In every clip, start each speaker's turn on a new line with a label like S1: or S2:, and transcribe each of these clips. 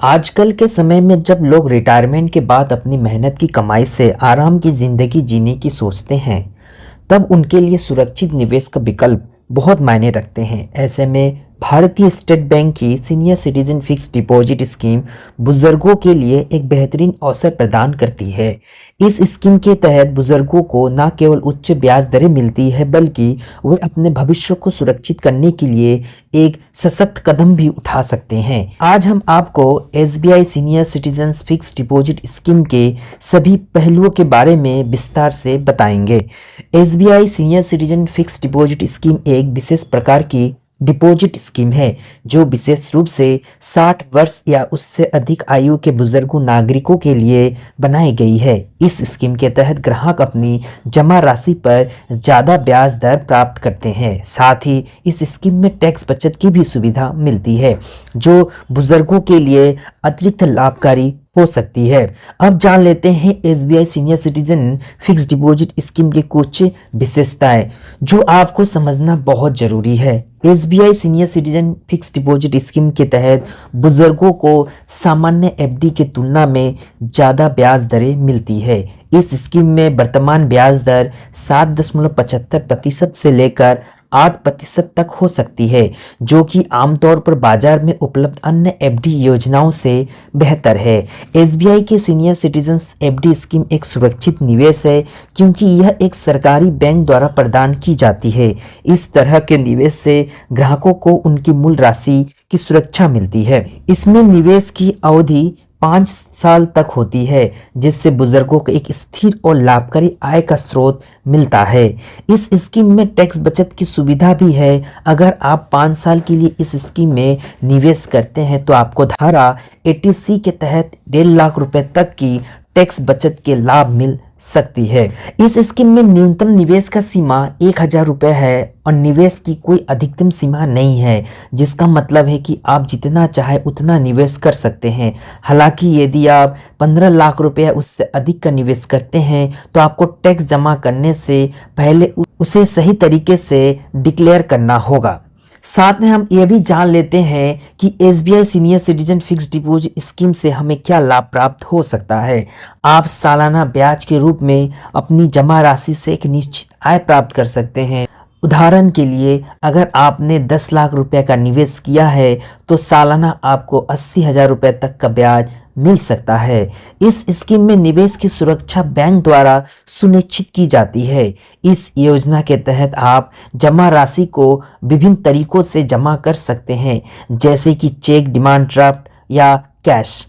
S1: आजकल के समय में जब लोग रिटायरमेंट के बाद अपनी मेहनत की कमाई से आराम की ज़िंदगी जीने की सोचते हैं, तब उनके लिए सुरक्षित निवेश का विकल्प बहुत मायने रखते हैं। ऐसे में भारतीय स्टेट बैंक की senior citizen fix deposit scheme बुजुर्गों के लिए एक बेहतरीन अवसर प्रदान करती है। इस स्कीम के तहत बुजुर्गों को न केवल उच्च ब्याज दरें मिलती है, बल्कि वे अपने भविष्य को सुरक्षित करने के लिए एक सशक्त कदम भी उठा सकते हैं। आज हम आपको SBI senior citizen fix deposit scheme के सभी पहलुओं के बारे में विस्तार से बताएंगे। SBI senior citizen fix deposit scheme एक विशेष प्रकार की डिपॉजिट स्कीम है जो विशेष रूप से 60 वर्ष या उससे अधिक आयु के बुजुर्ग नागरिकों के लिए बनाई गई है। इस स्कीम के तहत ग्राहक अपनी जमा राशि पर ज़्यादा ब्याज दर प्राप्त करते हैं। साथ ही इस स्कीम में टैक्स बचत की भी सुविधा मिलती है जो बुजुर्गों के लिए अतिरिक्त लाभकारी हो सकती है। अब जान लेते हैं SBI senior citizen fix deposit scheme के कुछ विशेषताएं जो आपको समझना बहुत जरूरी है। SBI senior citizen fix deposit scheme के तहत बुजुर्गों को सामान्य FD के तुलना में ज़्यादा ब्याज दरें मिलती है। इस स्कीम में वर्तमान ब्याज दर 7.75% से लेकर 8% तक हो सकती है, जो कि आमतौर पर बाजार में उपलब्ध अन्य FD योजनाओं से बेहतर है। SBI के सीनियर सिटीजन FD स्कीम एक सुरक्षित निवेश है क्योंकि यह एक सरकारी बैंक द्वारा प्रदान की जाती है। इस तरह के निवेश से ग्राहकों को उनकी मूल राशि की सुरक्षा मिलती है। इसमें निवेश की अवधि 5 साल तक होती है, जिससे बुजुर्गों को एक स्थिर और लाभकारी आय का स्रोत मिलता है। इस स्कीम में टैक्स बचत की सुविधा भी है। अगर आप 5 साल के लिए इस स्कीम में निवेश करते हैं तो आपको धारा 80C के तहत 1.5 लाख रुपए तक की टैक्स बचत के लाभ मिल सकती है। इस स्कीम में न्यूनतम निवेश का सीमा 1000 रुपये है और निवेश की कोई अधिकतम सीमा नहीं है, जिसका मतलब है कि आप जितना चाहे उतना निवेश कर सकते हैं। हालांकि यदि आप 15 लाख रुपये उससे अधिक का निवेश करते हैं तो आपको टैक्स जमा करने से पहले उसे सही तरीके से डिक्लेयर करना होगा। साथ में हम ये भी जान लेते हैं कि SBI senior citizen fix deposit scheme से हमें क्या लाभ प्राप्त हो सकता है। आप सालाना ब्याज के रूप में अपनी जमा राशि से एक निश्चित आय प्राप्त कर सकते हैं। उदाहरण के लिए, अगर आपने 10 लाख रुपए का निवेश किया है तो सालाना आपको 80,000 रुपये तक का ब्याज मिल सकता है। इस स्कीम में निवेश की सुरक्षा बैंक द्वारा सुनिश्चित की जाती है। इस योजना के तहत आप जमा राशि को विभिन्न तरीकों से जमा कर सकते हैं, जैसे कि चेक, डिमांड ड्राफ्ट या कैश।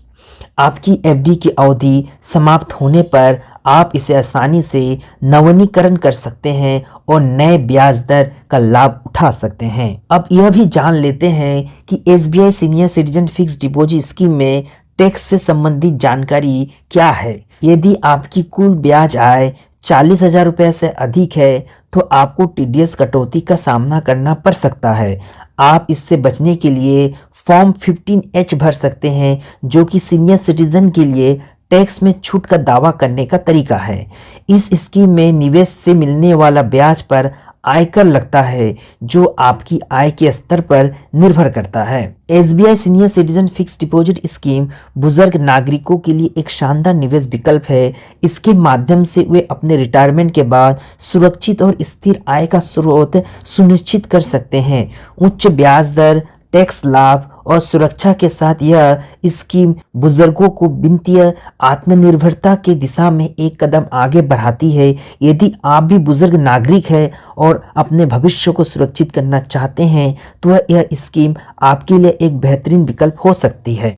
S1: आपकी FD की अवधि समाप्त होने पर आप इसे आसानी से नवीनीकरण कर सकते हैं और नए ब्याज दर का लाभ उठा सकते हैं। अब यह भी जान लेते हैं कि SBI senior citizen fix deposit scheme में टैक्स से संबंधित जानकारी क्या है। यदि आपकी कुल ब्याज आय 40,000 रुपये से अधिक है तो आपको TDS कटौती का सामना करना पड़ सकता है। आप इससे बचने के लिए फॉर्म 15H भर सकते हैं, जो कि सीनियर सिटीजन के लिए टैक्स में छूट का दावा करने का तरीका है। इस स्कीम में निवेश से मिलने वाला ब्याज पर आयकर लगता है, जो आपकी आय के स्तर पर निर्भर करता है। SBI senior citizen fix deposit scheme बुजुर्ग नागरिकों के लिए एक शानदार निवेश विकल्प है। इसके माध्यम से वे अपने रिटायरमेंट के बाद सुरक्षित और स्थिर आय का स्रोत सुनिश्चित कर सकते हैं। उच्च ब्याज दर, टैक्स लाभ और सुरक्षा के साथ यह स्कीम बुजुर्गों को वित्तीय आत्मनिर्भरता के दिशा में एक कदम आगे बढ़ाती है। यदि आप भी बुजुर्ग नागरिक हैं और अपने भविष्य को सुरक्षित करना चाहते हैं तो यह स्कीम आपके लिए एक बेहतरीन विकल्प हो सकती है।